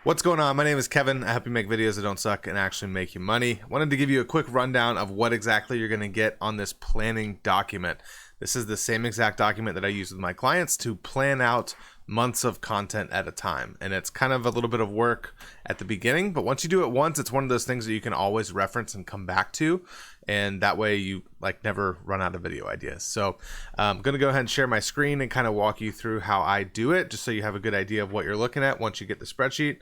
What's going on? My name is Kevin. I help you make videos that don't suck and actually make you money. Wanted to give you a quick rundown of what exactly you're going to get on this planning document. This is the same exact document that I use with my clients to plan out months of content at a time. And it's kind of a little bit of work at the beginning, but once you do it once, it's one of those things that you can always reference and come back to. And that way you never run out of video ideas. So I'm going to go ahead and share my screen and kind of walk you through how I do it, just so you have a good idea of what you're looking at once you get the spreadsheet.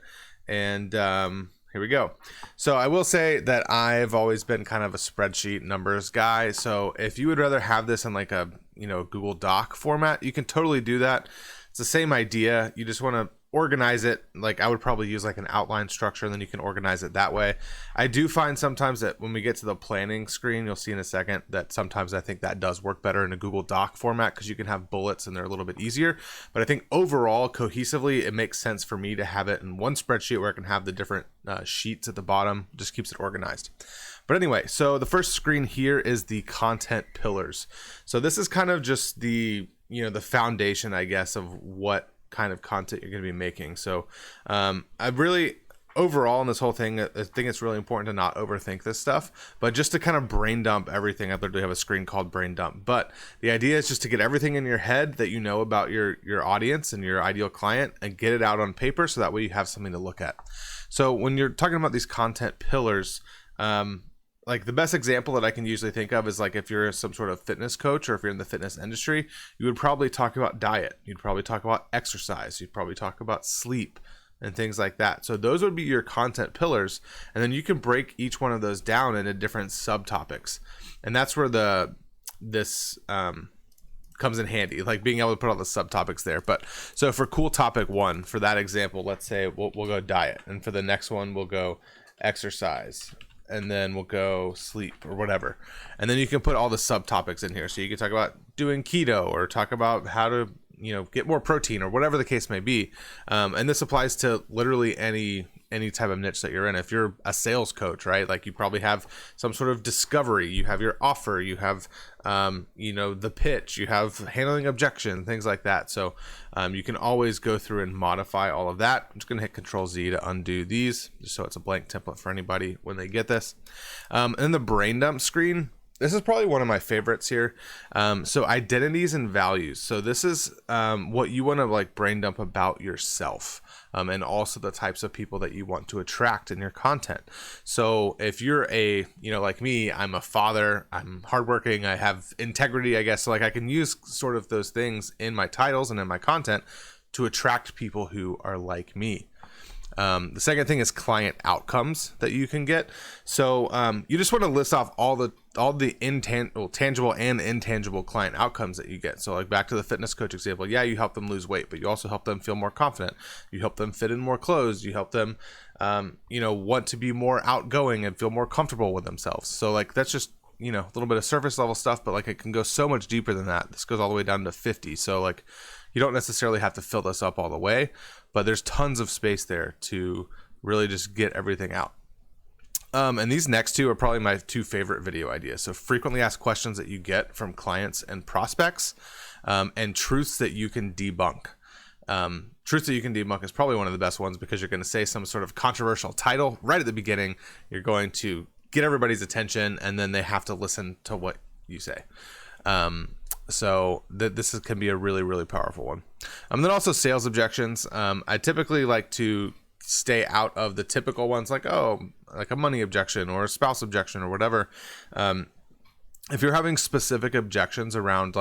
And here we go. So I will say that I've always been kind of a spreadsheet numbers guy. So if you would rather have this in like a Google Doc format, you can totally do that. It's the same idea. You just want to organize it. Like I would probably use like an outline structure, and then you can organize it that way. I do find sometimes that when we get to the planning screen, you'll see in a second that sometimes I think that does work better in a Google Doc format because you can have bullets and they're a little bit easier. But I think overall, cohesively, it makes sense for me to have it in one spreadsheet where I can have the different sheets at the bottom. Just keeps it organized. But anyway, so the first screen here is the content pillars. So this is kind of just the the foundation, I guess, of what kind of content you're going to be making. So I really, overall in this whole thing, I think it's really important to not overthink this stuff, but just to kind of brain dump everything. I literally have a screen called brain dump, but the idea is just to get everything in your head that you know about your audience and your ideal client and get it out on paper, so that way you have something to look at. So when you're talking about these content pillars, like the best example that I can usually think of is like if you're some sort of fitness coach or if you're in the fitness industry, you would probably talk about diet. You'd probably talk about exercise. You'd probably talk about sleep and things like that. So those would be your content pillars. And then you can break each one of those down into different subtopics. And that's where this comes in handy, like being able to put all the subtopics there. But so for cool topic one, for that example, let's say we'll go diet. And for the next one, we'll go exercise. And then we'll go sleep or whatever. And then you can put all the subtopics in here. So you can talk about doing keto or talk about how to, get more protein or whatever the case may be. And this applies to literally any type of niche that you're in. If you're a sales coach, right? Like you probably have some sort of discovery, you have your offer, you have, the pitch, you have handling objection, things like that. So you can always go through and modify all of that. I'm just going to hit Control Z to undo these, just so it's a blank template for anybody when they get this. And the brain dump screen, this is probably one of my favorites here. So identities and values. So this is what you want to brain dump about yourself, and also the types of people that you want to attract in your content. So if you're like me, I'm a father, I'm hardworking, I have integrity, I guess. So I can use sort of those things in my titles and in my content to attract people who are like me. The second thing is client outcomes that you can get. So you just want to list off all the tangible and intangible client outcomes that you get. So back to the fitness coach example, yeah, you help them lose weight, but you also help them feel more confident. You help them fit in more clothes. You help them, want to be more outgoing and feel more comfortable with themselves. So that's just a little bit of surface level stuff, but it can go so much deeper than that. This goes all the way down to 50. So you don't necessarily have to fill this up all the way, but there's tons of space there to really just get everything out. And these next two are probably my two favorite video ideas. So frequently asked questions that you get from clients and prospects, and truths that you can debunk. Truths that you can debunk is probably one of the best ones, because you're going to say some sort of controversial title right at the beginning. You're going to get everybody's attention, and then they have to listen to what you say. So this can be a really, really powerful one. Then also sales objections. I typically like to stay out of the typical ones, like a money objection or a spouse objection or whatever. If you're having specific objections around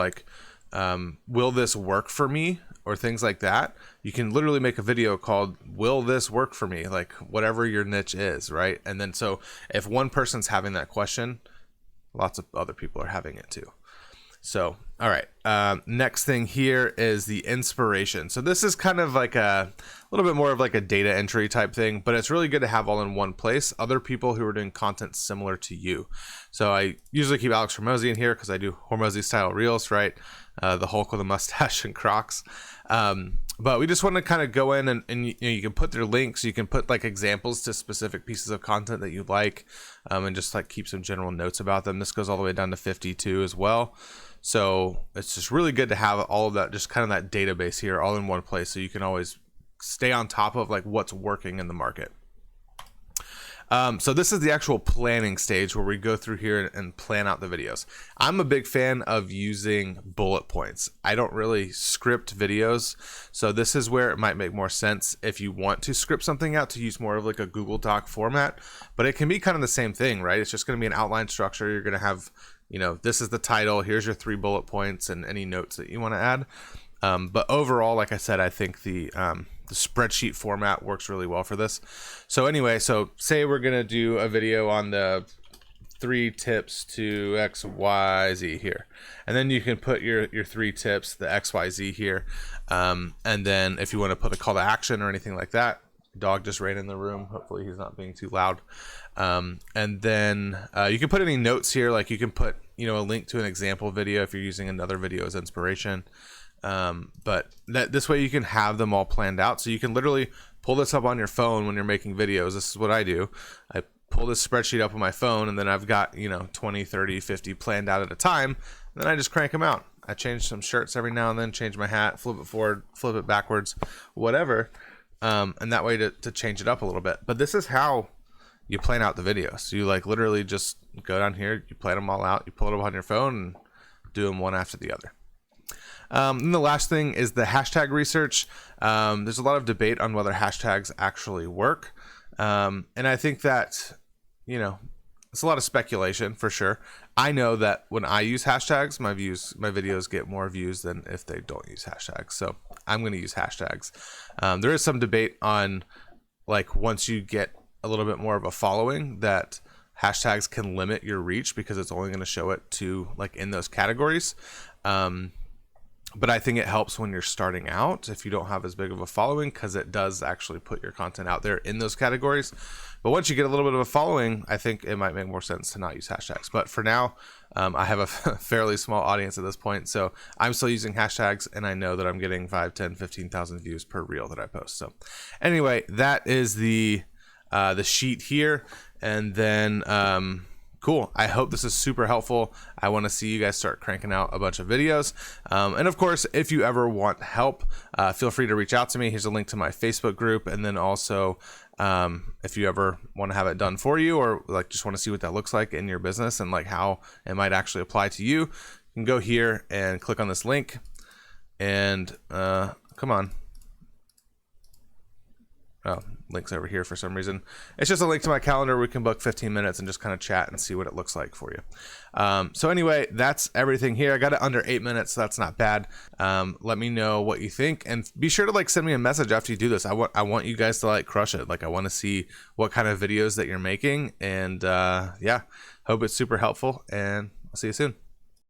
will this work for me or things like that, you can literally make a video called "Will this work for me?" Whatever your niche is, right? And then so if one person's having that question, lots of other people are having it too. So, all right. Next thing here is the inspiration. So this is kind of a little bit more of a data entry type thing, but it's really good to have all in one place. Other people who are doing content similar to you. So I usually keep Alex Hormozi in here because I do Hormozi Style Reels, right? The Hulk with a mustache and Crocs. But we just want to kind of go in and you can put their links. You can put examples to specific pieces of content that you like, and just keep some general notes about them. This goes all the way down to 52 as well. So it's just really good to have all of that, just kind of that database here all in one place, so you can always stay on top of like what's working in the market. So this is the actual planning stage where we go through here and plan out the videos. I'm a big fan of using bullet points. I don't really script videos, so this is where it might make more sense if you want to script something out to use more of like a Google Doc format, but it can be kind of the same thing, right? It's just going to be an outline structure. You're going to have, you know, this is the title, here's your 3 bullet points and any notes that you want to add. But overall, like I said, I think the spreadsheet format works really well for this. So anyway, so say we're going to do a video on the 3 tips to XYZ here. And then you can put your 3 tips, the XYZ here. And then if you want to put a call to action or anything like that, dog just ran in the room. Hopefully he's not being too loud. And then you can put any notes here. Like you can put, you know, a link to an example video if you're using another video as inspiration. But this way you can have them all planned out. So you can literally pull this up on your phone when you're making videos. This is what I do. I pull this spreadsheet up on my phone, and then I've got, you know, 20, 30, 50 planned out at a time. And then I just crank them out. I change some shirts every now and then, change my hat, flip it forward, flip it backwards, whatever. And that way to change it up a little bit. But this is how you plan out the videos. So you like literally just go down here, you plan them all out, you pull it up on your phone and do them one after the other. And the last thing is the hashtag research. There's a lot of debate on whether hashtags actually work. And I think that, you know, it's a lot of speculation for sure. I know that when I use hashtags, my videos get more views than if they don't use hashtags. So I'm going to use hashtags. There is some debate on like once you get a little bit more of a following that hashtags can limit your reach because it's only going to show it to like in those categories. But I think it helps when you're starting out if you don't have as big of a following, because it does actually put your content out there in those categories. But once you get a little bit of a following, I think it might make more sense to not use hashtags. But for now, I have a fairly small audience at this point, so I'm still using hashtags, and I know that I'm getting 5, 10, 15,000 views per reel that I post. So anyway, that is the sheet here. And then cool. I hope this is super helpful. I want to see you guys start cranking out a bunch of videos. And of course, if you ever want help, feel free to reach out to me. Here's a link to my Facebook group. And then also, if you ever want to have it done for you, or like just want to see what that looks like in your business and like how it might actually apply to you, you can go here and click on this link and come on. Oh, link's over here for some reason. It's just a link to my calendar. We can book 15 minutes and just kind of chat and see what it looks like for you. So anyway, that's everything here. I got it under 8 minutes, so that's not bad. Let me know what you think, and be sure to like send me a message after you do this. I want you guys to like crush it. Like I want to see what kind of videos that you're making, and yeah, hope it's super helpful, and I'll see you soon.